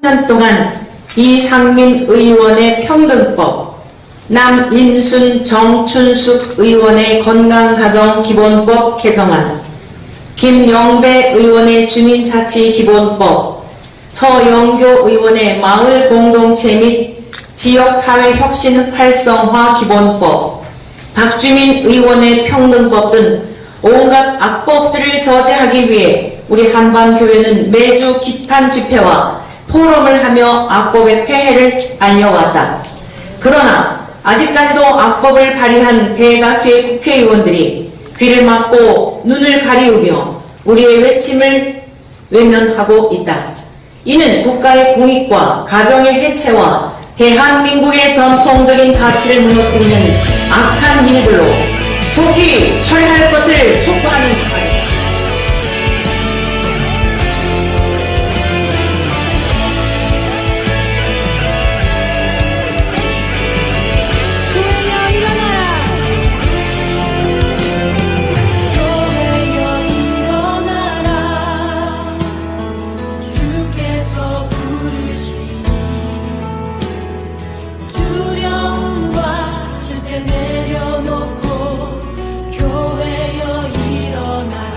년 동안 이상민 의원의 평등법, 남인순 정춘숙 의원의 건강가정기본법 개정안, 김영배 의원의 주민자치기본법, 서영교 의원의 마을공동체 및 지역사회혁신 활성화 기본법, 박주민 의원의 평등법 등 온갖 악법들을 저지하기 위해 우리 한반교회는 매주 기탄 집회와 포럼을 하며 악법의 폐해를 알려왔다. 그러나 아직까지도 악법을 발의한 대다수의 국회의원들이 귀를 막고 눈을 가리우며 우리의 외침을 외면하고 있다. 이는 국가의 공익과 가정의 해체와 대한민국의 전통적인 가치를 무너뜨리는 악한 일들로 속히 처리할 것을 촉구하는 바입니다. 내려놓고 교회여 일어나라.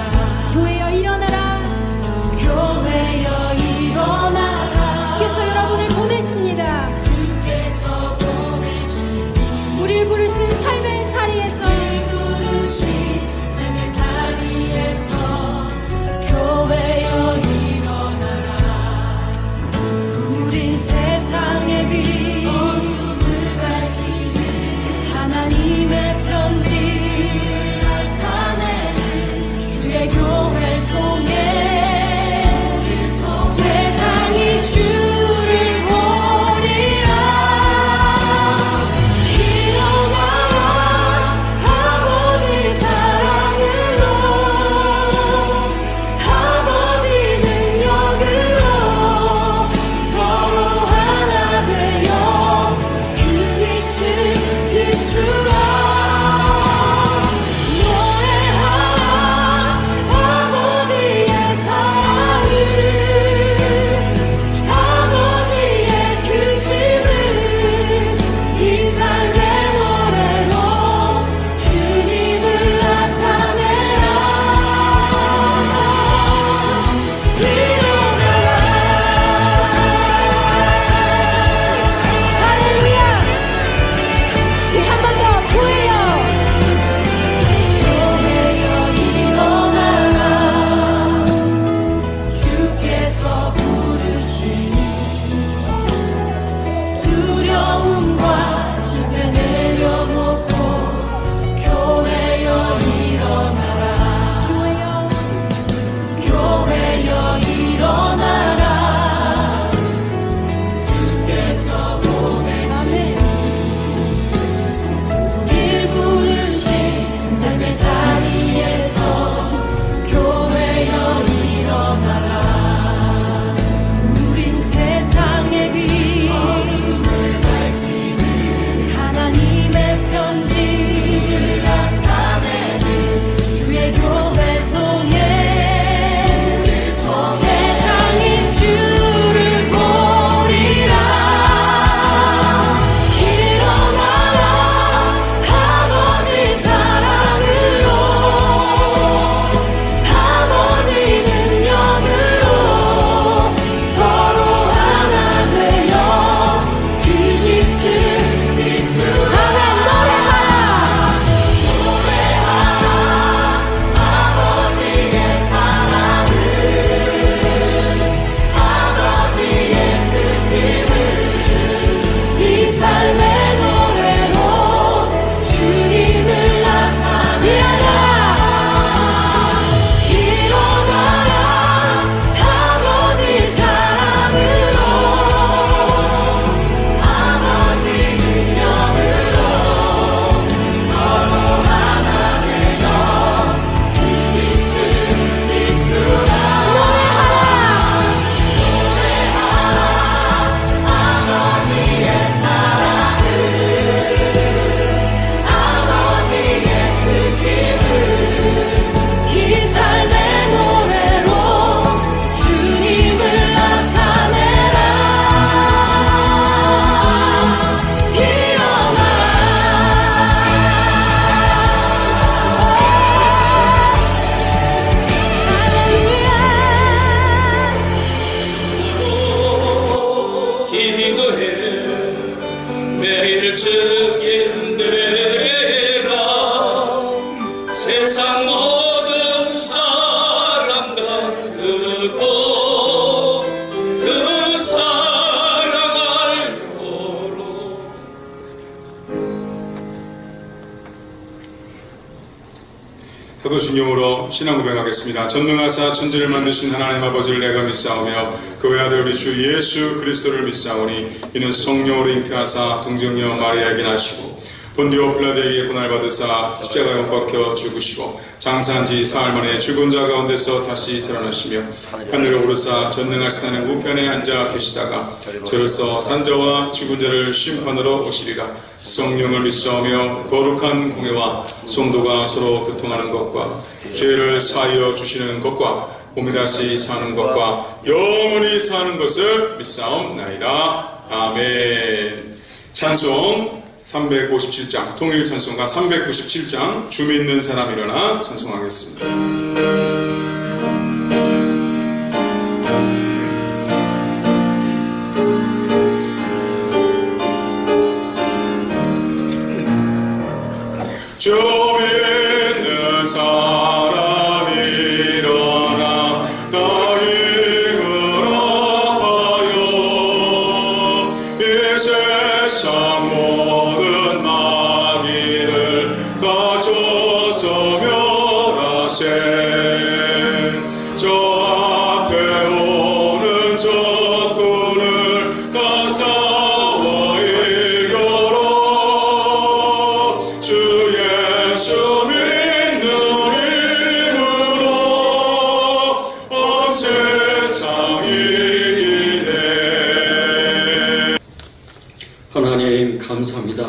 사도신경으로 신앙 고백하겠습니다. 전능하사 천지를 만드신 하나님 아버지를 내가 믿사오며 그 외아들 우리 주 예수 그리스도를 믿사오니 이는 성령으로 잉태하사 동정녀 마리아에게 나시고 본디오 빌라도에게 고난을 받으사 십자가에 못 박혀 죽으시고 장사한 지 사흘 만에 죽은 자 가운데서 다시 살아나시며 하늘에 오르사 전능하신 하나님 우편에 앉아 계시다가 저로서 산자와 죽은 자를 심판하러 오시리라. 성령을 믿사오며 거룩한 공회와 성도가 서로 교통하는 것과 죄를 사하여 주시는 것과 몸이 다시 사는 것과 영원히 사는 것을 믿사옵나이다. 아멘. 찬송 357장, 통일 찬송가 397장, 주 믿는 사람 일어나 찬송하겠습니다. 주 믿는 사람 일어나 다 힘을 합하여 이 세상 모든 마귀를 가져서 멸하세. 저 앞에 오는 적군을 다 싸워 이겨라. 주 예수 믿는 힘으로 온 세상 이기네. 하나님 감사합니다.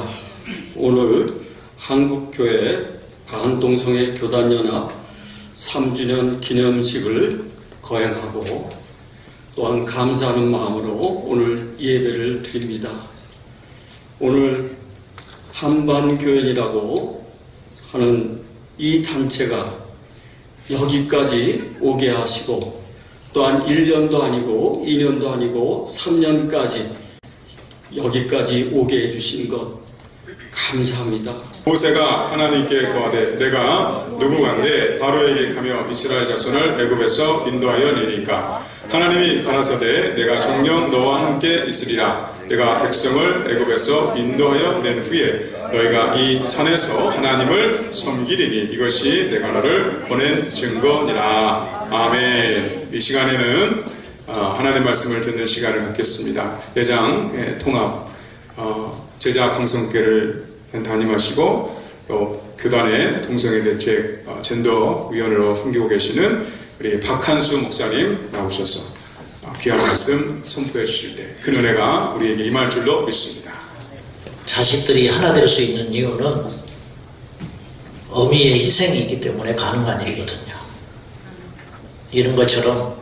오늘 한국교회 반동성애 교단연합 3주년 기념식을 거행하고 또한 감사하는 마음으로 오늘 예배를 드립니다. 오늘 한반교연이라고 하는 이 단체가 여기까지 오게 하시고 또한 1년도 아니고 2년도 아니고 3년까지 여기까지 오게 해주신 것 감사합니다. 모세가 하나님께 거하되 내가 누구간데 바로에게 가며 이스라엘 자손을 애굽에서 인도하여 내리니까 하나님이 가라사대 내가 정녕 너와 함께 있으리라. 내가 백성을 애굽에서 인도하여 낸 후에 너희가 이 산에서 하나님을 섬기리니 이것이 내가 너를 보낸 증거니라. 아멘. 이 시간에는 하나님의 말씀을 듣는 시간을 갖겠습니다. 예장 통합 제자 강성교회를 담임하시고 또 교단의 동성애 대책 젠더위원으로 섬기고 계시는 우리 박한수 목사님 나오셔서 귀한 말씀 선포해 주실 때 그 은혜가 우리에게 임할 줄로 믿습니다. 자식들이 하나 될 수 있는 이유는 어미의 희생이 있기 때문에 가능한 일이거든요. 이런 것처럼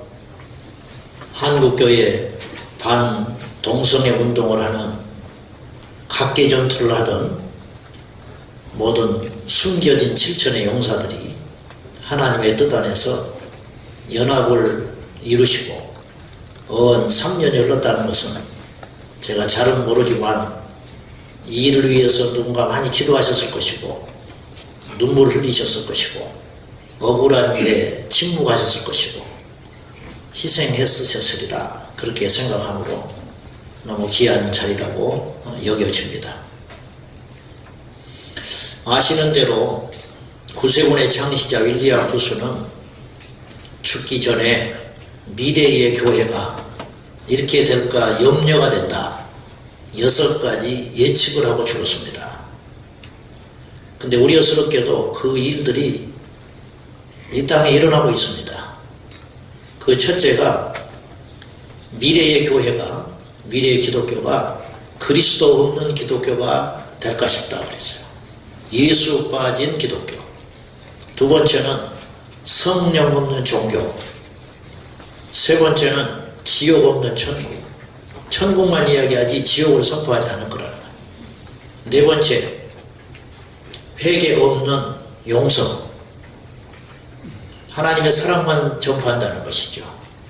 한국교회 반동성애 운동을 하는 각계 전투를 하던 모든 숨겨진 7천의 용사들이 하나님의 뜻 안에서 연합을 이루시고 언 3년이 흘렀다는 것은 제가 잘은 모르지만 이 일을 위해서 누군가 많이 기도하셨을 것이고 눈물 흘리셨을 것이고 억울한 일에 침묵하셨을 것이고 희생했으셨으리라 그렇게 생각하므로 너무 귀한 자리라고 여겨집니다. 아시는 대로 구세군의 창시자 윌리엄 부스는 죽기 전에 미래의 교회가 이렇게 될까 염려가 된다. 6가지 예측을 하고 죽었습니다. 근데 우려스럽게도 그 일들이 이 땅에 일어나고 있습니다. 그 첫째가 미래의 교회가, 미래의 기독교가 그리스도 없는 기독교가 될까 싶다 그랬어요. 예수 빠진 기독교. 두 번째는 성령 없는 종교. 세 번째는 지옥 없는 천국. 천국만 이야기하지 지옥을 선포하지 않을 거라는 거예요. 네 번째, 회개 없는 용서. 하나님의 사랑만 전파한다는 것이죠.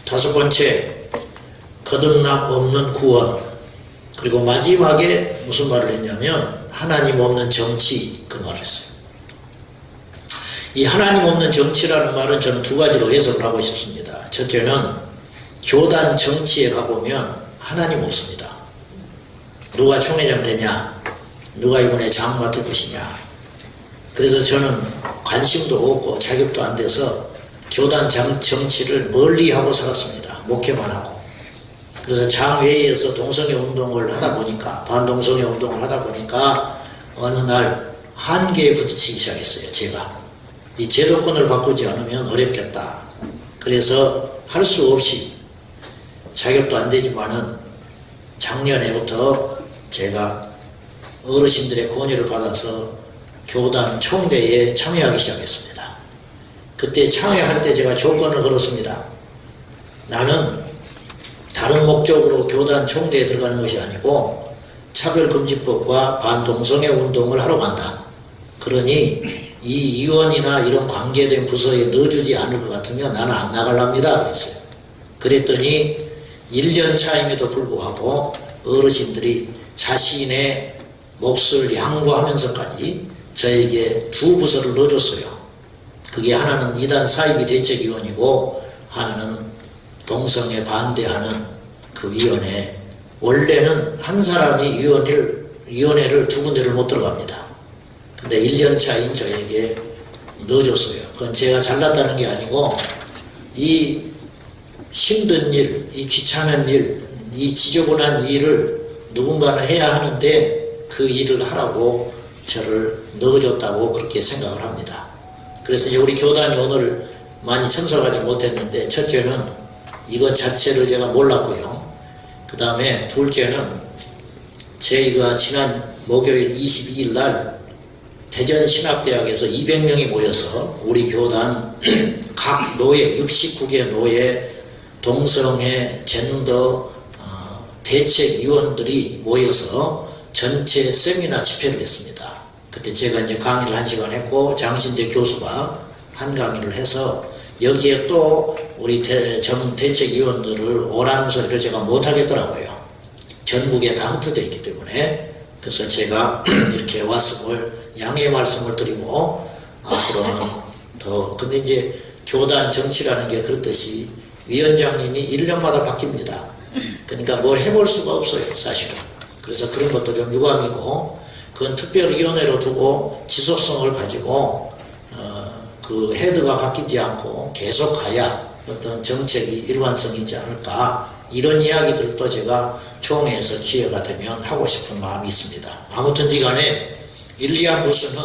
다섯 번째, 거듭남 없는 구원. 그리고 마지막에 무슨 말을 했냐면 하나님 없는 정치, 그 말을 했어요. 이 하나님 없는 정치라는 말은 저는 두 가지로 해석을 하고 싶습니다. 첫째는 교단 정치에 가보면 하나님 없습니다. 누가 총회장 되냐, 누가 이번에 장 맡을 것이냐, 그래서 저는 관심도 없고 자격도 안 돼서 교단 정치를 멀리하고 살았습니다. 목회만 하고. 그래서 장회의에서 동성애 운동을 하다 보니까, 반동성애 운동을 하다 보니까 어느 날 한계에 부딪히기 시작했어요. 제가 이 제도권을 바꾸지 않으면 어렵겠다. 그래서 할 수 없이, 자격도 안 되지만은 작년에부터 제가 어르신들의 권유를 받아서 교단 총대에 참여하기 시작했습니다. 그때 참여할 때 제가 조건을 걸었습니다. 나는 다른 목적으로 교단 총대에 들어가는 것이 아니고 차별금지법과 반동성애 운동을 하러 간다. 그러니 이 의원이나 이런 관계된 부서에 넣어주지 않을 것 같으면 나는 안 나가랍니다. 그랬어요. 그랬더니 1년 차임에도 불구하고 어르신들이 자신의 몫을 양보하면서까지 저에게 두 부서를 넣어줬어요. 그게 하나는 이단 사이비 대책위원이고 하나는 동성애 반대하는 그 위원회. 원래는 한 사람이 위원회를 두 군데를 못 들어갑니다. 근데 1년 차인 저에게 넣어줬어요. 그건 제가 잘났다는 게 아니고 이 힘든 일, 이 귀찮은 일, 이 지저분한 일을 누군가는 해야 하는데 그 일을 하라고 저를 넣어줬다고 그렇게 생각을 합니다. 그래서 이제 우리 교단이 오늘 많이 참석하지 못했는데, 첫째는 이것 자체를 제가 몰랐고요. 그 다음에 둘째는 저희가 지난 목요일 22일 날 대전신학대학에서 200명이 모여서 우리 교단 각 노예, 69개 노예, 동성애, 젠더 대책위원들이 모여서 전체 세미나 집회를 했습니다. 그때 제가 이제 강의를 1시간 했고 장신대 교수가 한 강의를 해서 여기에 또 우리 대책위원들을 오라는 소리를 제가 못하겠더라고요. 전국에 다 흩어져 있기 때문에. 그래서 제가 이렇게 왔음을 양해의 말씀을 드리고 앞으로는 더, 근데 이제 교단 정치라는 게 그렇듯이 위원장님이 1년마다 바뀝니다. 그러니까 뭘 해볼 수가 없어요, 사실은. 그래서 그런 것도 좀 유감이고, 그건 특별위원회로 두고 지속성을 가지고 그 헤드가 바뀌지 않고 계속 가야 어떤 정책이 일관성이 있지 않을까, 이런 이야기들도 제가 총회에서 기회가 되면 하고 싶은 마음이 있습니다. 아무튼 간에 1, 2한 부수는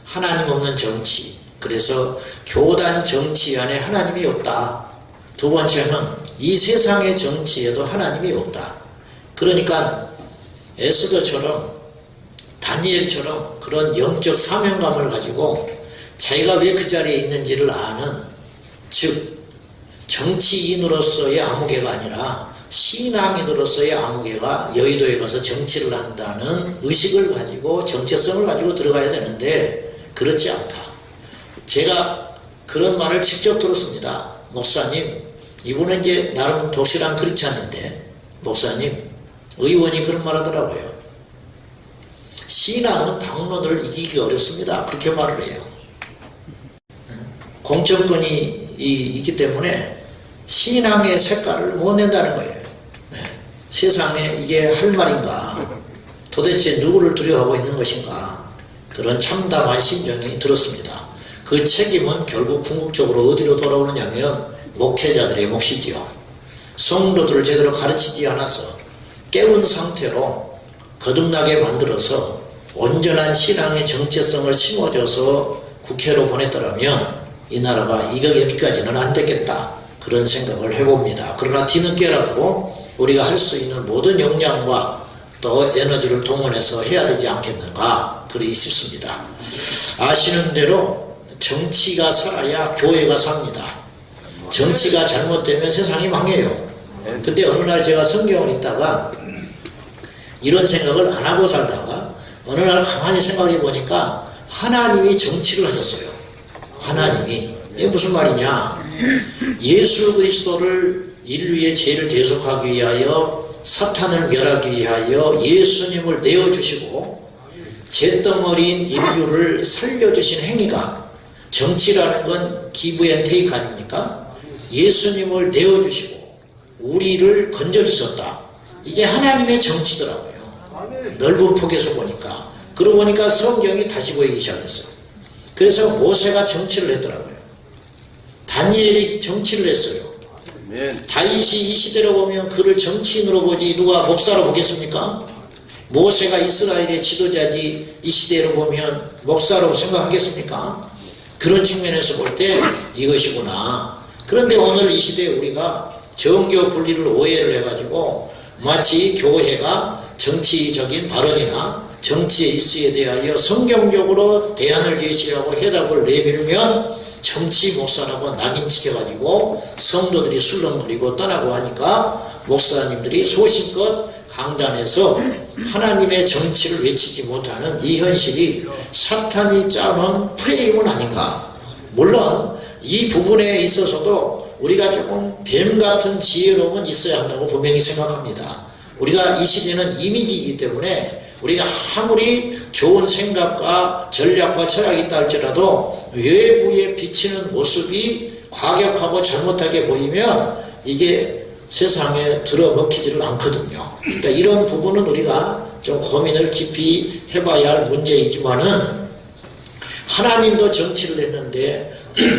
하나님 없는 정치, 그래서 교단 정치 안에 하나님이 없다. 두 번째는 이 세상의 정치에도 하나님이 없다. 그러니까 에스더처럼, 다니엘처럼 그런 영적 사명감을 가지고 자기가 왜 그 자리에 있는지를 아는, 즉 정치인으로서의 아무개가 아니라 신앙인으로서의 아무개가 여의도에 가서 정치를 한다는 의식을 가지고 정체성을 가지고 들어가야 되는데 그렇지 않다. 제가 그런 말을 직접 들었습니다. 목사님, 이분은 이제 나름 독실한 크리스찬인데, 목사님, 의원이 그런 말 하더라고요. 신앙은 당론을 이기기 어렵습니다. 그렇게 말을 해요. 공천권이 있기 때문에 신앙의 색깔을 못 낸다는 거예요. 세상에 이게 할 말인가, 도대체 누구를 두려워하고 있는 것인가, 그런 참담한 심정이 들었습니다. 그 책임은 결국 궁극적으로 어디로 돌아오느냐면 목회자들의 몫이지요. 성도들을 제대로 가르치지 않아서 깨운 상태로 거듭나게 만들어서 온전한 신앙의 정체성을 심어줘서 국회로 보냈더라면 이 나라가 여기까지는 안 됐겠다, 그런 생각을 해봅니다. 그러나 뒤늦게라도 우리가 할 수 있는 모든 역량과 또 에너지를 동원해서 해야 되지 않겠는가, 그리 싶습니다. 아시는 대로 정치가 살아야 교회가 삽니다. 정치가 잘못되면 세상이 망해요. 근데 어느 날 제가 성경을 읽다가 이런 생각을 안 하고 살다가 어느 날 가만히 생각해 보니까 하나님이 정치를 하셨어요. 하나님이. 이게 무슨 말이냐, 예수 그리스도를 인류의 죄를 대속하기 위하여, 사탄을 멸하기 위하여 예수님을 내어주시고 잿덩어리인 인류를 살려주신 행위가, 정치라는 건 기브 앤 테이크 아닙니까? 예수님을 내어주시고 우리를 건져주셨다. 이게 하나님의 정치더라고요. 넓은 폭에서 보니까. 그러고 보니까 성경이 다시 보이기 시작했어요. 그래서 모세가 정치를 했더라고요. 다니엘이 정치를 했어요. 다윗이 이 시대로 보면 그를 정치인으로 보지 누가 목사로 보겠습니까? 모세가 이스라엘의 지도자지 이 시대로 보면 목사로 생각하겠습니까? 그런 측면에서 볼 때 이것이구나. 그런데 오늘 이 시대에 우리가 정교 분리를 오해를 해가지고 마치 교회가 정치적인 발언이나 정치의 이슈에 대하여 성경적으로 대안을 제시하고 해답을 내밀면 정치 목사라고 낙인찍혀가지고 성도들이 술렁거리고 떠나고 하니까 목사님들이 소신껏 강단에서 하나님의 정치를 외치지 못하는 이 현실이 사탄이 짜놓은 프레임은 아닌가. 물론 이 부분에 있어서도 우리가 조금 뱀 같은 지혜로움은 있어야 한다고 분명히 생각합니다. 우리가 이 시대는 이미지이기 때문에 우리가 아무리 좋은 생각과 전략과 철학이 있다 할지라도 외부에 비치는 모습이 과격하고 잘못하게 보이면 이게 세상에 들어먹히지를 않거든요. 그러니까 이런 부분은 우리가 좀 고민을 깊이 해봐야 할 문제이지만은 하나님도 정치를 했는데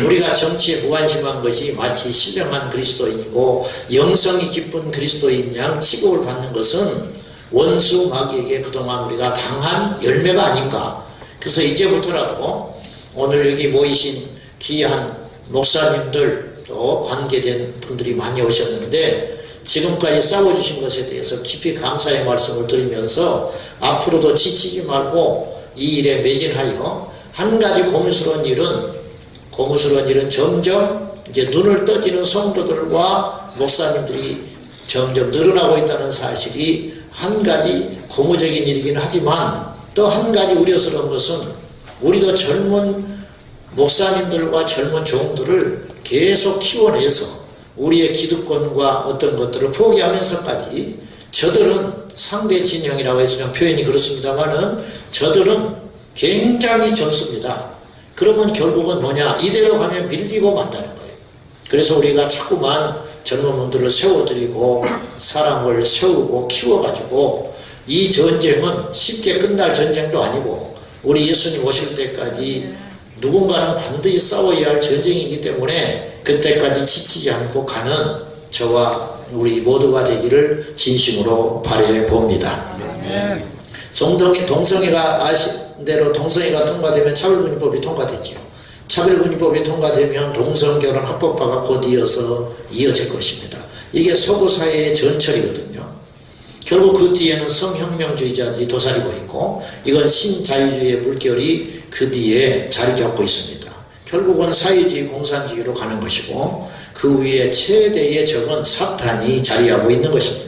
우리가 정치에 무관심한 것이 마치 신령한 그리스도인이고 영성이 깊은 그리스도인 양 취급을 받는 것은 원수 마귀에게 그동안 우리가 당한 열매가 아닌가. 그래서 이제부터라도 오늘 여기 모이신 귀한 목사님들도 관계된 분들이 많이 오셨는데 지금까지 싸워주신 것에 대해서 깊이 감사의 말씀을 드리면서 앞으로도 지치지 말고 이 일에 매진하여 한 가지 고무스러운 일은 점점 이제 눈을 떠지는 성도들과 목사님들이 점점 늘어나고 있다는 사실이 한 가지 고무적인 일이긴 하지만 또 한 가지 우려스러운 것은 우리도 젊은 목사님들과 젊은 종들을 계속 키워내서 우리의 기득권과 어떤 것들을 포기하면서까지 저들은 상대 진영이라고 해서 좀 표현이 그렇습니다만은 저들은 굉장히 젊습니다. 그러면 결국은 뭐냐? 이대로 가면 밀리고 만다는 거예요. 그래서 우리가 자꾸만 젊은 분들을 세워드리고 사람을 세우고 키워가지고 이 전쟁은 쉽게 끝날 전쟁도 아니고 우리 예수님 오실 때까지 누군가는 반드시 싸워야 할 전쟁이기 때문에 그때까지 지치지 않고 가는 저와 우리 모두가 되기를 진심으로 바라해 봅니다. 동성애가 아신 대로 동성애가 통과되면 차별금지법이 통과되지요. 차별금지법이 통과되면 동성결혼 합법화가 곧 이어질 것입니다. 이게 서구 사회의 전철이거든요. 결국 그 뒤에는 성혁명주의자들이 도사리고 있고 이건 신자유주의의 물결이 그 뒤에 자리 잡고 있습니다. 결국은 사회주의 공산주의로 가는 것이고 그 위에 최대의 적은 사탄이 자리하고 있는 것입니다.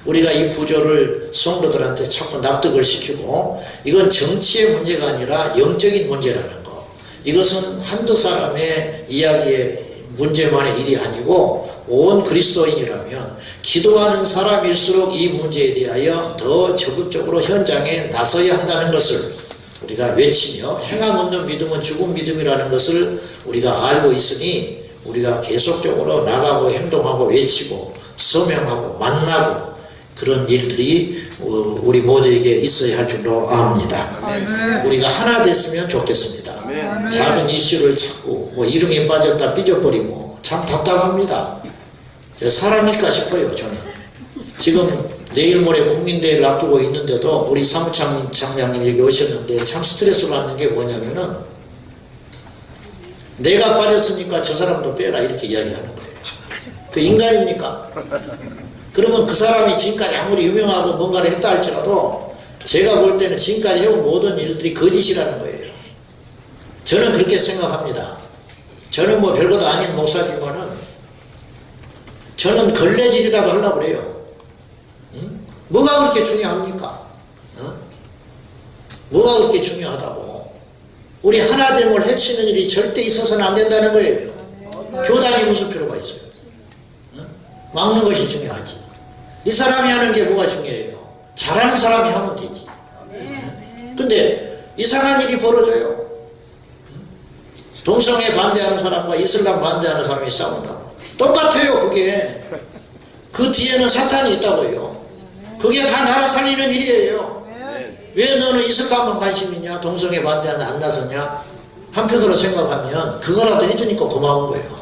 우리가 이 구조를 성도들한테 자꾸 납득을 시키고 이건 정치의 문제가 아니라 영적인 문제라는 거. 이것은 한두 사람의 이야기의 문제만의 일이 아니고 온 그리스도인이라면 기도하는 사람일수록 이 문제에 대하여 더 적극적으로 현장에 나서야 한다는 것을 우리가 외치며 행함 없는 믿음은 죽은 믿음이라는 것을 우리가 알고 있으니 우리가 계속적으로 나가고 행동하고 외치고 서명하고 만나고 그런 일들이 우리 모두에게 있어야 할 줄로 압니다. 우리가 하나 됐으면 좋겠습니다. 작은 이슈를 찾고 뭐 이름이 빠졌다 삐져버리고 참 답답합니다. 사람일까 싶어요. 저는 지금 내일 모레 국민대회를 앞두고 있는데도 우리 사무장 장장님 여기 오셨는데 참 스트레스 받는 게 뭐냐면은 내가 빠졌으니까 저 사람도 빼라 이렇게 이야기를 하는 거예요. 그 인간입니까? 그러면 그 사람이 지금까지 아무리 유명하고 뭔가를 했다 할지라도 제가 볼 때는 지금까지 해온 모든 일들이 거짓이라는 거예요. 저는 그렇게 생각합니다. 저는 뭐 별것도 아닌 목사지만은 저는 걸레질이라도 하려고 그래요. 응? 뭐가 그렇게 중요합니까? 뭐가 그렇게 중요하다고? 우리 하나됨을 해치는 일이 절대 있어서는 안 된다는 거예요. 교단이 무슨 필요가 있어요? 막는 것이 중요하지. 이 사람이 하는 게 뭐가 중요해요? 잘하는 사람이 하면 되지. 근데 이상한 일이 벌어져요. 동성애 반대하는 사람과 이슬람 반대하는 사람이 싸운다고. 똑같아요. 그게. 그 뒤에는 사탄이 있다고요. 그게 다 나라 살리는 일이에요. 왜 너는 이슬람만 관심 있냐? 동성애 반대하는 안 나서냐? 한편으로 생각하면 그거라도 해주니까 고마운 거예요.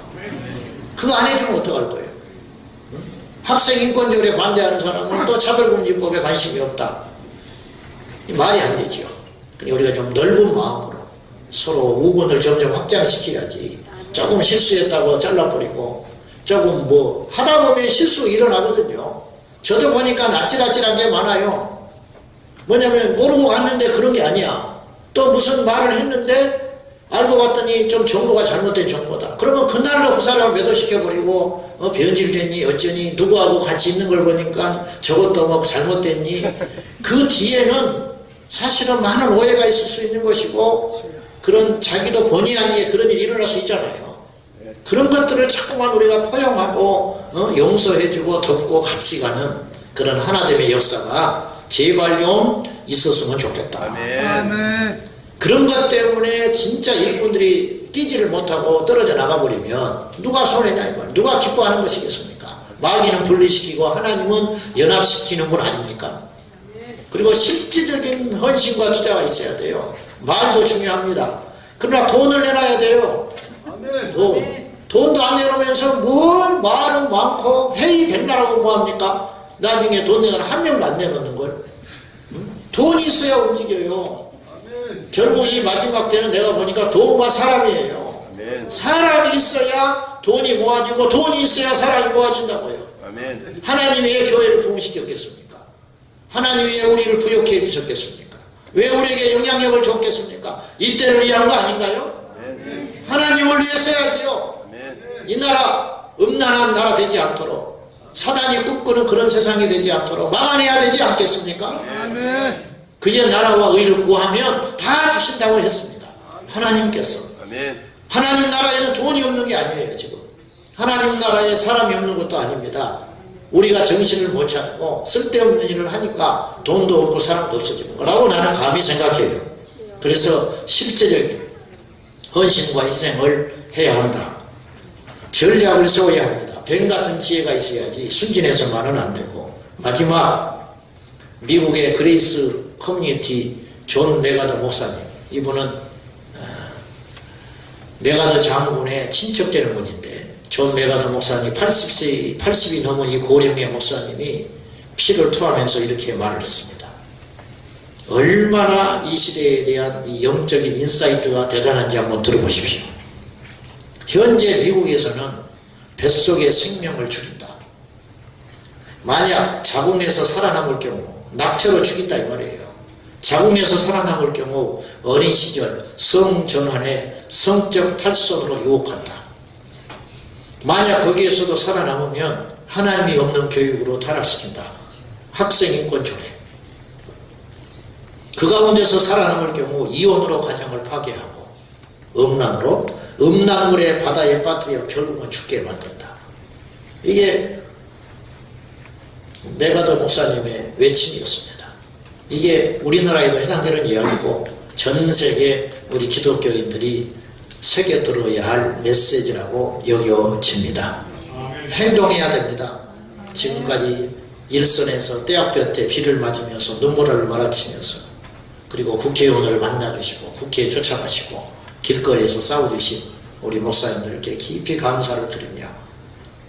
그거 안 해주면 어떡할 거예요? 응? 학생 인권조례 반대하는 사람은 또 차별금지법에 관심이 없다. 말이 안 되죠. 그러니까 우리가 좀 넓은 마음으로 서로 우군을 점점 확장시켜야지. 조금 실수했다고 잘라버리고 조금 뭐 하다 보면 실수 일어나거든요. 저도 보니까 아찔아찔한 게 많아요. 뭐냐면 모르고 갔는데 그런 게 아니야. 또 무슨 말을 했는데 알고 봤더니 좀 정보가 잘못된 정보다. 그러면 그날로 그 사람을 매도시켜버리고 변질됐니 어쩌니 누구하고 같이 있는 걸 보니까 저것도 뭐 잘못됐니. 그 뒤에는 사실은 많은 오해가 있을 수 있는 것이고 그런 자기도 본의 아니게 그런 일이 일어날 수 있잖아요. 그런 것들을 자꾸만 우리가 포용하고 용서해주고 덮고 같이 가는 그런 하나됨의 역사가 제발 좀 있었으면 좋겠다. 아멘. 그런 것 때문에 진짜 일꾼들이 뛰지를 못하고 떨어져 나가버리면 누가 손해냐 이 말. 누가 기뻐하는 것이겠습니까? 마귀는 분리시키고 하나님은 연합시키는 분 아닙니까? 그리고 실질적인 헌신과 투자가 있어야 돼요. 말도 중요합니다. 그러나 돈을 내놔야 돼요. 돈도 안 내놓으면서 뭘 말은 많고 회의 백날하고 뭐합니까? 나중에 돈 내놔라 한 명도 안 내놓는 걸. 돈이 있어야 움직여요. 결국 이 마지막 때는 내가 보니까 돈과 사람이에요. 사람이 있어야 돈이 모아지고 돈이 있어야 사람이 모아진다고요. 하나님이 왜 교회를 부흥시켰겠습니까? 하나님이 왜 우리를 부욕해 주셨겠습니까? 왜 우리에게 영향력을 줬겠습니까? 이때를 위한 거 아닌가요? 하나님을 위해서야지요. 이 나라 음란한 나라 되지 않도록 사단이 꿈꾸는 그런 세상이 되지 않도록 막아내야 되지 않겠습니까? 그의 나라와 의를 구하면 다 주신다고 했습니다. 하나님께서. 하나님 나라에는 돈이 없는 게 아니에요. 지금 하나님 나라에 사람이 없는 것도 아닙니다. 우리가 정신을 못 차리고 쓸데없는 일을 하니까 돈도 없고 사람도 없어지는 거라고 나는 감히 생각해요. 그래서 실제적인 헌신과 희생을 해야 한다. 전략을 세워야 합니다. 뱀 같은 지혜가 있어야지 순진해서만은 안 되고. 마지막 미국의 그레이스 커뮤니티 존 메가더 목사님, 이분은 메가더 장군의 친척되는 분인데 존 메가더 목사님 80이 넘은 이 고령의 목사님이 피를 토하면서 이렇게 말을 했습니다. 얼마나 이 시대에 대한 이 영적인 인사이트가 대단한지 한번 들어보십시오. 현재 미국에서는 뱃속에 생명을 죽인다. 만약 자궁에서 살아남을 경우 낙태로 죽인다 이 말이에요. 자궁에서 살아남을 경우 어린 시절 성전환에 성적 탈선으로 유혹한다. 만약 거기에서도 살아남으면 하나님이 없는 교육으로 타락시킨다. 학생인권조례. 그 가운데서 살아남을 경우 이혼으로 가정을 파괴하고 음란으로 음란물의 바다에 빠뜨려 결국은 죽게 만든다. 이게 메가더 목사님의 외침이었습니다. 이게 우리나라에도 해당되는 이야기고 전 세계 우리 기독교인들이 새겨 들어야 할 메시지라고 여겨집니다. 행동해야 됩니다. 지금까지 일선에서 떼약볕에 비를 맞으면서 눈물을 말아치면서 그리고 국회의원을 만나주시고 국회에 쫓아가시고 길거리에서 싸워주신 우리 목사님들께 깊이 감사를 드리며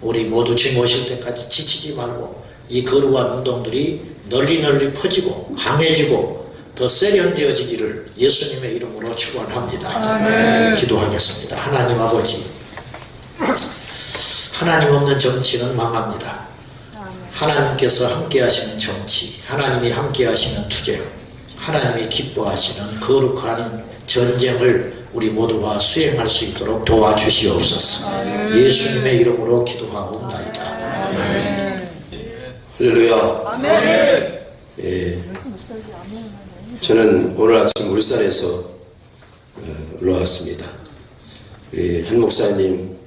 우리 모두 주님 오실 때까지 지치지 말고 이 거룩한 운동들이 널리 퍼지고 강해지고 더 세련되어지기를 예수님의 이름으로 축원합니다. 기도하겠습니다. 하나님 아버지, 하나님 없는 정치는 망합니다. 하나님께서 함께 하시는 정치, 하나님이 함께 하시는 투쟁, 하나님이 기뻐하시는 거룩한 전쟁을 우리 모두가 수행할 수 있도록 도와주시옵소서. 예수님의 이름으로 기도하옵나이다. 아멘. 할렐루야. 아멘. 예. 저는 오늘 아침 울산에서 올라왔습니다. 우리 한 목사님,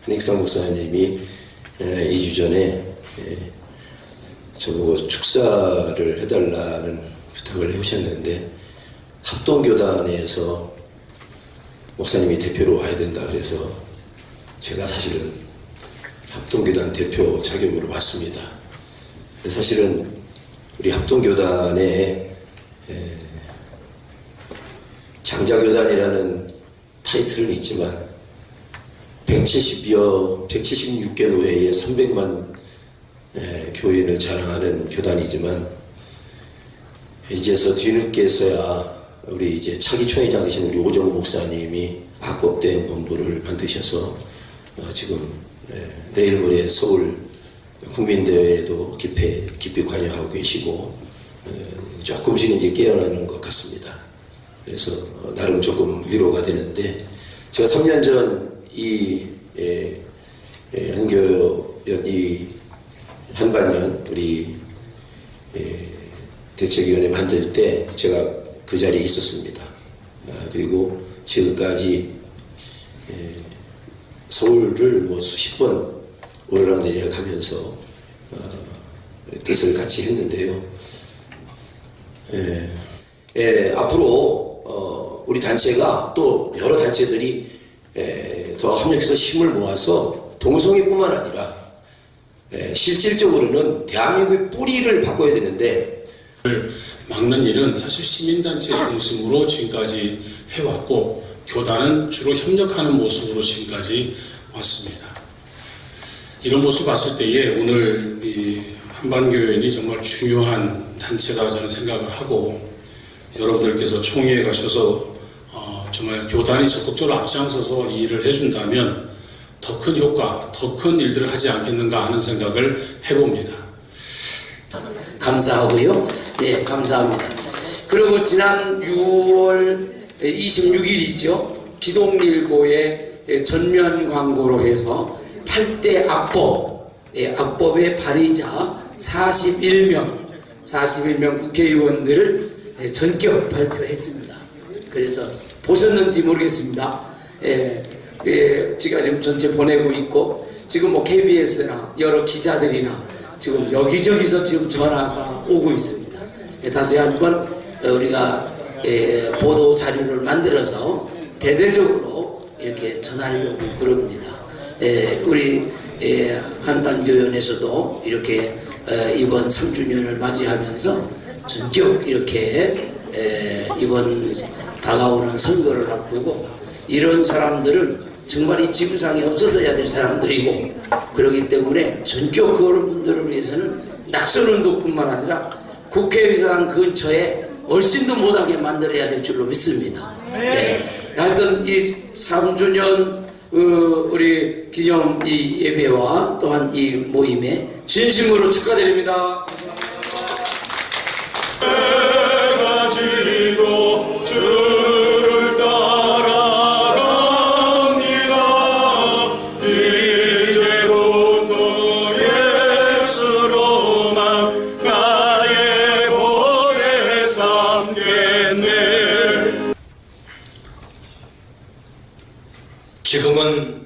한익상 목사님이 2주 전에 저보고 축사를 해달라는 부탁을 해오셨는데 합동교단에서 목사님이 대표로 와야 된다 그래서 제가 사실은 합동교단 대표 자격으로 왔습니다. 근데 사실은 우리 합동교단에 장자교단이라는 타이틀은 있지만 176개 노회에 300만 교인을 자랑하는 교단이지만 이제서 뒤늦게서야 우리 이제 차기 총회장이신 우리 오정우 목사님이 악법대응 본부를 만드셔서 지금 내일 모레 서울 국민대회에도 깊이 관여하고 계시고 조금씩 이제 깨어나는 것 같습니다. 그래서 나름 조금 위로가 되는데 제가 3년 전 이 한반년 우리 대책위원회 만들 때 제가 그 자리에 있었습니다. 그리고 지금까지 서울을 뭐 수십 번 오르락내리락 하면서 뜻을 같이 했는데요. 앞으로 우리 단체가 또 여러 단체들이 더 협력해서 힘을 모아서 동성애뿐만 아니라 실질적으로는 대한민국의 뿌리를 바꿔야 되는데 막는 일은 사실 시민단체 중심으로 지금까지 해왔고 교단은 주로 협력하는 모습으로 지금까지 왔습니다. 이런 모습 봤을 때에 오늘 이 한반교연이 정말 중요한 단체다 저는 생각을 하고 여러분들께서 총회에 가셔서 정말 교단이 적극적으로 앞장서서 이 일을 해준다면 더 큰 효과, 더 큰 일들을 하지 않겠는가 하는 생각을 해봅니다. 감사하고요. 네, 감사합니다. 그리고 지난 6월 26일이죠. 기동일보에 전면 광고로 해서 8대 악법, 악법의 발의자 41명 국회의원들을 전격 발표했습니다. 그래서 보셨는지 모르겠습니다. 제가 지금 전체 보내고 있고 지금 뭐 KBS나 여러 기자들이나 지금 여기저기서 지금 전화가 오고 있습니다. 다시 한번 우리가 보도 자료를 만들어서 대대적으로 이렇게 전하려고 그럽니다. 우리 한반교연에서도 이렇게 이번 3주년을 맞이하면서 전격 이렇게 이번 다가오는 선거를 앞두고 이런 사람들은 정말 이 지구상에 없어져야 될 사람들이고 그렇기 때문에 전격 그런 분들을 위해서는 낙선운동뿐만 아니라 국회의사당 근처에 얼씬도 못하게 만들어야 될 줄로 믿습니다. 네. 하여튼 이 3주년 우리 기념 이 예배와 또한 이 모임에 진심으로 축하드립니다. 가지고 주를 따라갑니다. 이제부터 예수로만 나의 보배 삼겠네. 지금은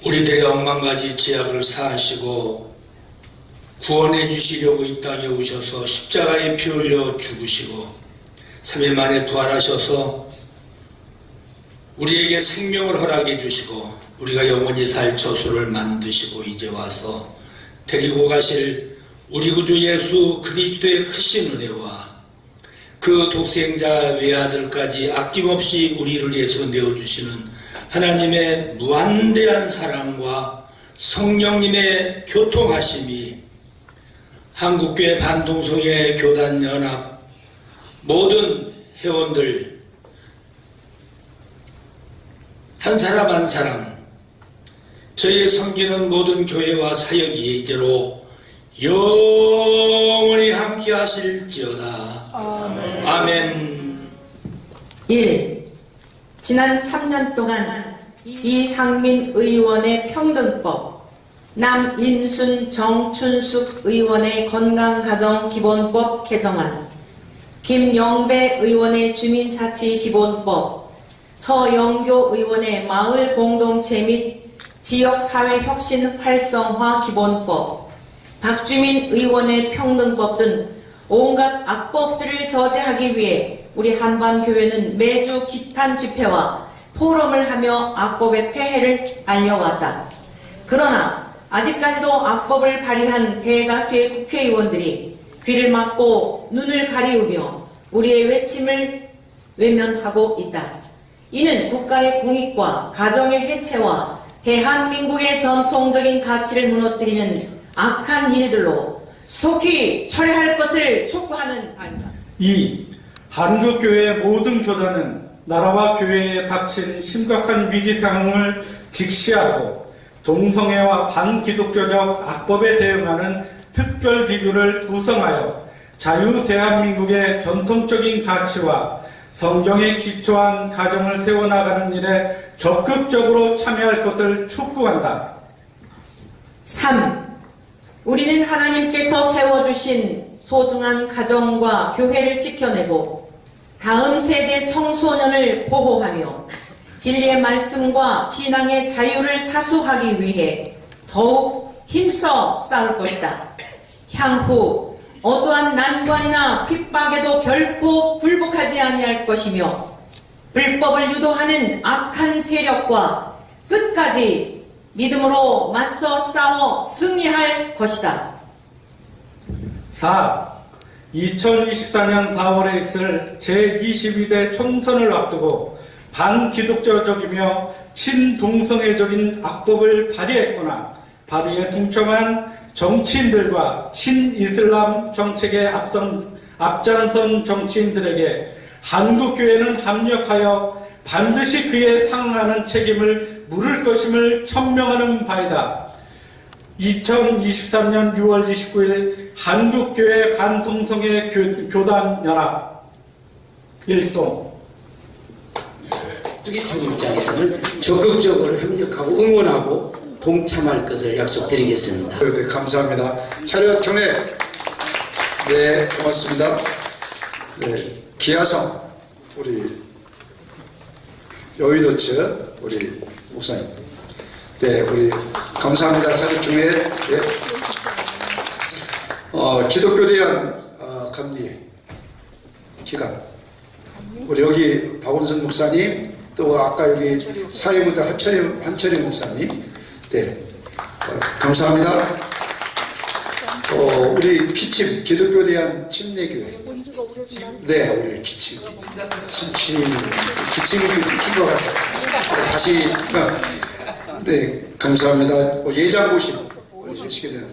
우리들의 억만가지 죄악을 사하시고 구원해 주시려고 이 땅에 오셔서 십자가에 피 흘려 죽으시고 3일 만에 부활하셔서 우리에게 생명을 허락해 주시고 우리가 영원히 살 처소를 만드시고 이제 와서 데리고 가실 우리 구주 예수 그리스도의 크신 은혜와 그 독생자 외아들까지 아낌없이 우리를 위해서 내어주시는 하나님의 무한대한 사랑과 성령님의 교통하심이 한국교회 반동성회 교단연합 모든 회원들 한 사람 한 사람 저희 섬기는 모든 교회와 사역이 이제로 영원히 함께 하실지어다. 아멘. 아멘. 1. 지난 3년 동안 이상민 의원의 평등법, 남인순 정춘숙 의원의 건강가정기본법 개정안, 김영배 의원의 주민자치기본법, 서영교 의원의 마을공동체 및 지역사회혁신 활성화 기본법, 박주민 의원의 평등법 등 온갖 악법들을 저지하기 위해 우리 한반교회는 매주 기탄 집회와 포럼을 하며 악법의 폐해를 알려왔다. 그러나 아직까지도 악법을 발의한 대다수의 국회의원들이 귀를 막고 눈을 가리우며 우리의 외침을 외면하고 있다. 이는 국가의 공익과 가정의 해체와 대한민국의 전통적인 가치를 무너뜨리는 악한 일들로 속히 철회할 것을 촉구하는 바입니다. 2. 한국교회의 모든 교단은 나라와 교회에 닥친 심각한 위기 상황을 직시하고 동성애와 반기독교적 악법에 대응하는 특별기구를 구성하여 자유 대한민국의 전통적인 가치와 성경에 기초한 가정을 세워나가는 일에 적극적으로 참여할 것을 촉구한다. 3. 우리는 하나님께서 세워주신 소중한 가정과 교회를 지켜내고 다음 세대 청소년을 보호하며 진리의 말씀과 신앙의 자유를 사수하기 위해 더욱 힘써 싸울 것이다. 향후 어떠한 난관이나 핍박에도 결코 굴복하지 아니할 것이며 불법을 유도하는 악한 세력과 끝까지 믿음으로 맞서 싸워 승리할 것이다. 4. 2024년 4월에 있을 제22대 총선을 앞두고 반기독교적이며 친동성애적인 악법을 발의했거나 발의에 동참한 정치인들과 친이슬람 정책에 앞장선 정치인들에게 한국교회는 합력하여 반드시 그에 상응하는 책임을 물을 것임을 천명하는 바이다. 2023년 6월 29일 한국교회 반동성애 교단연합 1동. 중 입장에서는 적극적으로 협력하고 응원하고 동참할 것을 약속드리겠습니다. 네, 감사합니다. 차렷 경례. 네, 고맙습니다. 네, 기아성 우리 여의도 측 우리 목사님. 네, 우리 감사합니다. 차렷 경례. 네. 기독교에 대한 감리 기간. 우리 여기 박원순 목사님, 또 아까 여기 사회부대 한철희 목사님. 네, 감사합니다. 우리 기침, 기독교에 대한 침례교회. 네, 우리 기침이 낀것 같습니다. 다시, 네, 감사합니다. 예장고심, 시게 되는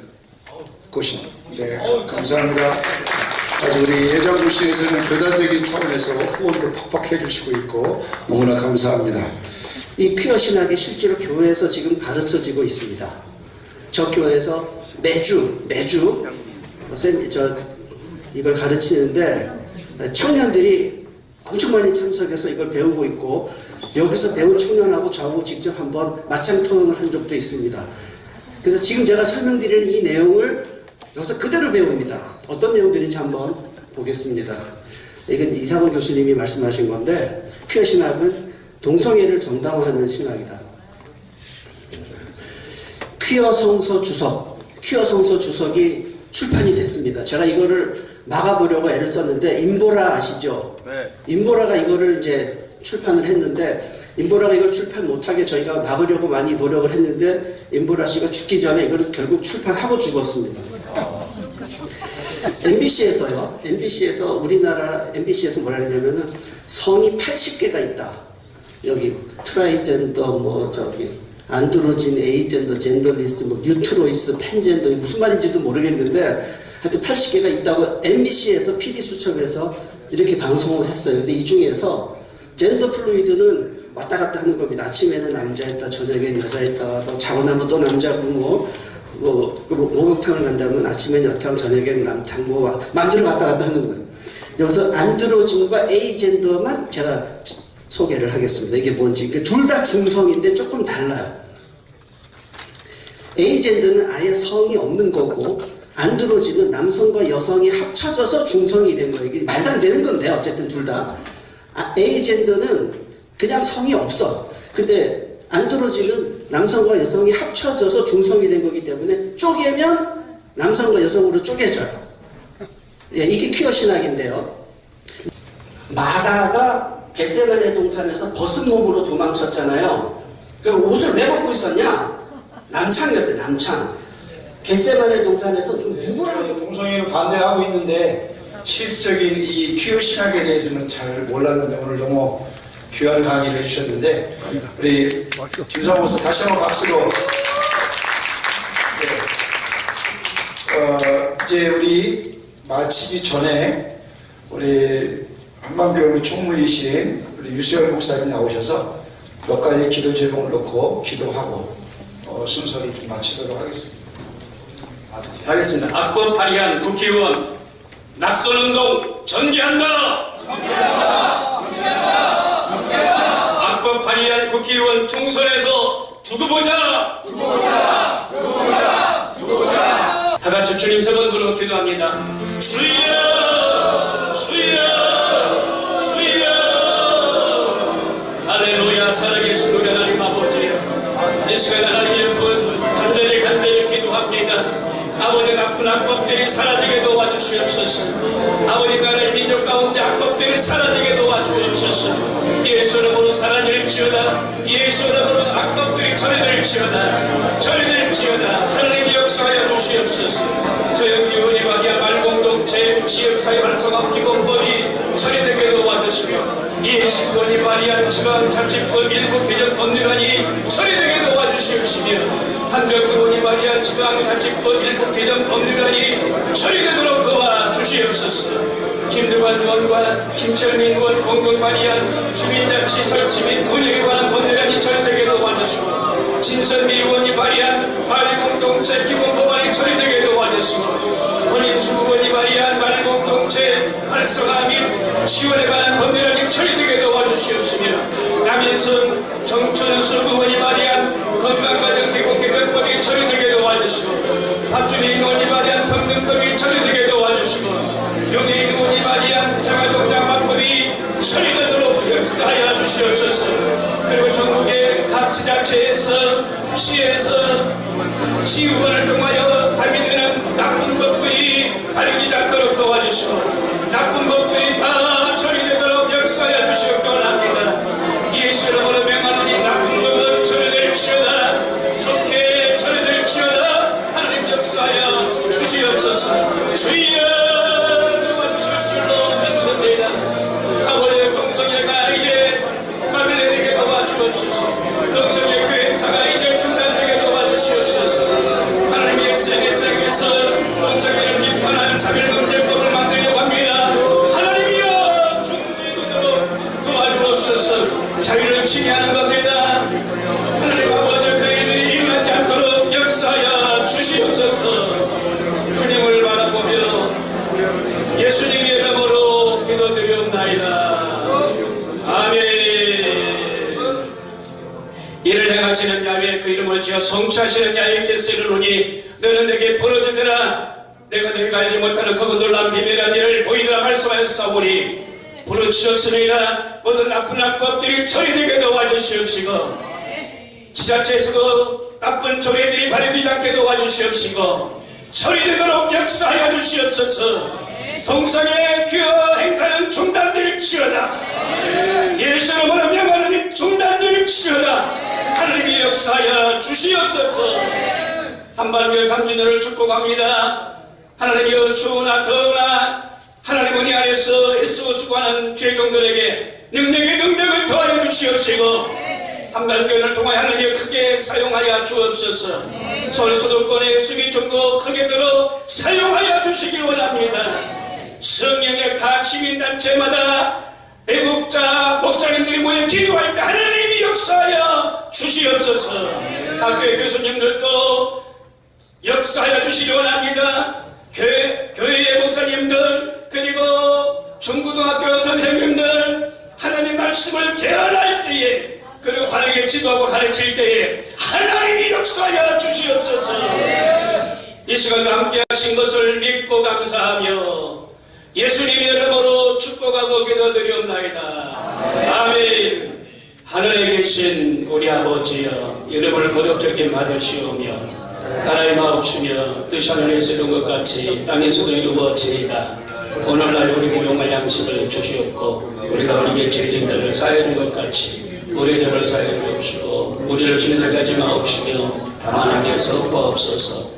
고심. 네, 감사합니다. 아주 우리 예장고심에서는 교단적인 차원에서 후원도 팍팍 해주시고 있고, 너무나 감사합니다. 이 퀴어 신학이 실제로 교회에서 지금 가르쳐지고 있습니다. 저 교회에서 매주 이걸 가르치는데 청년들이 엄청 많이 참석해서 이걸 배우고 있고, 여기서 배운 청년하고 저하고 직접 한번 맞짱 토론을 한 적도 있습니다. 그래서 지금 제가 설명드리는 이 내용을 여기서 그대로 배웁니다. 어떤 내용들인지 한번 보겠습니다. 이건 이상원 교수님이 말씀하신 건데, 퀴어 신학은 동성애를 정당화하는 신학이다. 퀴어 성서 주석이 출판이 됐습니다. 제가 이거를 막아보려고 애를 썼는데, 임보라 아시죠? 네. 임보라가 이거를 이제 출판을 했는데, 임보라가 이걸 출판 못하게 저희가 막으려고 많이 노력을 했는데, 임보라 씨가 죽기 전에 이거를 결국 출판하고 죽었습니다. MBC에서 우리나라 MBC에서 뭐라 그러냐면은 성이 80개가 있다. 여기 트라이젠더, 안드로진, 에이젠더, 젠더리스, 뉴트로이스, 팬젠더, 무슨 말인지도 모르겠는데 하여튼 80개가 있다고 MBC에서 PD 수첩에서 이렇게 방송을 했어요. 근데 이 중에서 젠더 플루이드는 왔다 갔다 하는 겁니다. 아침에는 남자였다, 저녁에는 여자였다, 자고 나면 또 남자고, 목욕탕을 간다면 아침엔 여탕, 저녁엔 남탕, 마음대로 왔다 갔다 하는 거예요. 여기서 안드로진과 에이젠더만 제가 소개를 하겠습니다. 이게 뭔지. 둘 다 중성인데 조금 달라요. 에이젠더는 아예 성이 없는 거고, 안드로진은 남성과 여성이 합쳐져서 중성이 된 거예요. 이게 말도 안 되는 건데, 어쨌든 둘 다. 에이젠더는 그냥 성이 없어. 근데 안드로진은 남성과 여성이 합쳐져서 중성이 된 거기 때문에 쪼개면 남성과 여성으로 쪼개져요. 예, 이게 퀴어 신학인데요. 마다가 겟세마네 동산에서 벗은 몸으로 도망쳤잖아요. 그럼 옷을 왜 벗고 있었냐? 남창이었대, 남창. 겟세마네 동산에서 누구랑 동성애를 반대하고 있는데 실질적인 이 퀴어 신학에 대해서는 잘 몰랐는데 오늘 너무 귀한 강의를 해주셨는데 우리 김성호 목사 다시 한번 박수로. 이제 우리 마치기 전에 우리 한반교회 총무이신 우리 유수열 목사님 나오셔서 몇 가지 기도 제목을 놓고 기도하고 순서를 좀 마치도록 하겠습니다. 하겠습니다. 악법 발의한 국회의원 낙선운동 전개한다. 악법 발의한 국회의원 총선에서 두고 보자. 다 같이 주님 세 번 부르고 기도합니다. 주여, 주여, 주여. 할렐루야. 살아계신 우리 하나님 아버지여, 이 시간 하나님의 간절히 기도합니다. 아버지, 나쁜 악법들이 사라지게 도와주시옵소서. 아버지, 나라의 민족 가운데 악법들이 사라지게 도와주옵소서. 예수 이름으로 사라질지어다. 예수 이름으로 악법들이 처리될지어다. 처리될지어다. 하나님 역사하여 주시옵소서. 소형기원이 마리아 말공동체 지역사회 활성화 기본법이 처리되게 도와주시며, 예수권이 마리아 지방자치법 일부 개정 법률안이 처리되게 도와주시옵시며, 한별그원이 마리아 지방자치법 일부 개정 법률안이 처리되도록 도와주시옵소서. 김두관 의원과 김철민 의원 공동 발의한 주민자치 설치 및 운영에 관한 법률안이 처리되게 도와주시고, 진선미 의원이 발의한 말공동체 기본법안이 처리되게 도와주시고, 권인수 의원이 발의한 말공동체 활성화 및 지원에 관한 법률안이 처리되게 도와주시옵시며, 남인선 정천수 의원이 발의한 건강가정 개국 개정법이 처리되게 도와주시고, 박준희 의원이 발의한 평등법이 처리되게 도와주시고, 용해인 의원이 발의한 생활동장법이 처리되도록 역사하여 주시옵소서. 그리고 전국의 각 지자체에서 시에서 시의원을 통하여 발의되는 나쁜 법들이 발휘되지 않도록 도와주시고, 나쁜 법들이 다 처리되도록 역사하여 주시옵기 원합니다. 예수 이름으로 명하노니 나쁜 법은 처리될지어다. 좋게 처리될지어다. 하나님 역사하여 주시옵소서. 주여 도와주실 줄로 믿습니다. 아버지의 동성애가 이제 마빌레에게 도와주옵소서. 동성애 교회 행사가 이제 중단되게 도와주시옵소서. 하나님의 SNS에서 동성애를 비판하는 차별금지법을 만들려고 합니다. 하나님이여 중지되도록 도와주옵소서. 자유를 침해하는 겁니다. 하나님 아버지, 그 일들이 일어나지 않도록 역사하여 주시옵소서. 주님을 바라보며 예수님의 이름으로 기도드리옵나이다. 아멘. 이를 행하시는 야훼, 그 이름을 지어 성취하시는 야훼께서 이르노니 너는 내게 부르짖으라. 내가 너희가 알지 못하는 크고 놀라운 비밀한 일을 보이리라 말씀하였사오니, 부르짖었습니다. 모든 나쁜 악법들이 처리되게 도와주시옵시고, 지자체에서도 나쁜 조례들이 발휘되지 않게 도와주시옵시고, 처리되도록 역사하여 주시옵소서. 동성애 규어 행사는 중단될지어다. 예수 이름으로 명하노니 중단될지어다. 하나님이 역사하여 주시옵소서. 한반교회 3주년을 축복합니다. 하나님이여, 추우나 더우나 하나님 은혜 안에서 애쓰고 수고하는 죄종들에게 능력의 능력을 더하여 주시옵시고, 한반교회를 통하여 하나님이 크게 사용하여 주옵소서. 서울 수도권의 수비총도 크게 들어 사용하여 주시길 원합니다. 성령의 각 시민단체마다 애국자 목사님들이 모여 기도할 때 하나님이 역사하여 주시옵소서. 학교의 교수님들도 역사하여 주시길 원합니다. 교회의 목사님들, 그리고 중고등학교 선생님들, 하나님 말씀을 개헌할 때에, 그리고 바르게 지도하고 가르칠 때에 하나님이 역사하여 주시옵소서. 이 시간도 함께 하신 것을 믿고 감사하며 예수님 이름으로 축복하고 기도드리옵나이다. 아멘. 하늘에 계신 우리 아버지여, 이름을 거룩히 여김 받으시오며 나라의 마옵시며 뜻이 하늘에서 이룬 것 같이 땅에서도 이루어지이다. 오늘날 우리에게 용할 양식을 주시옵고, 우리가 우리에게 죄진들을 사해준 것 같이 우리 죄를 사해 주옵시고, 우리를 진실하게 하지 마옵시며 다만 악에서 구하옵소서.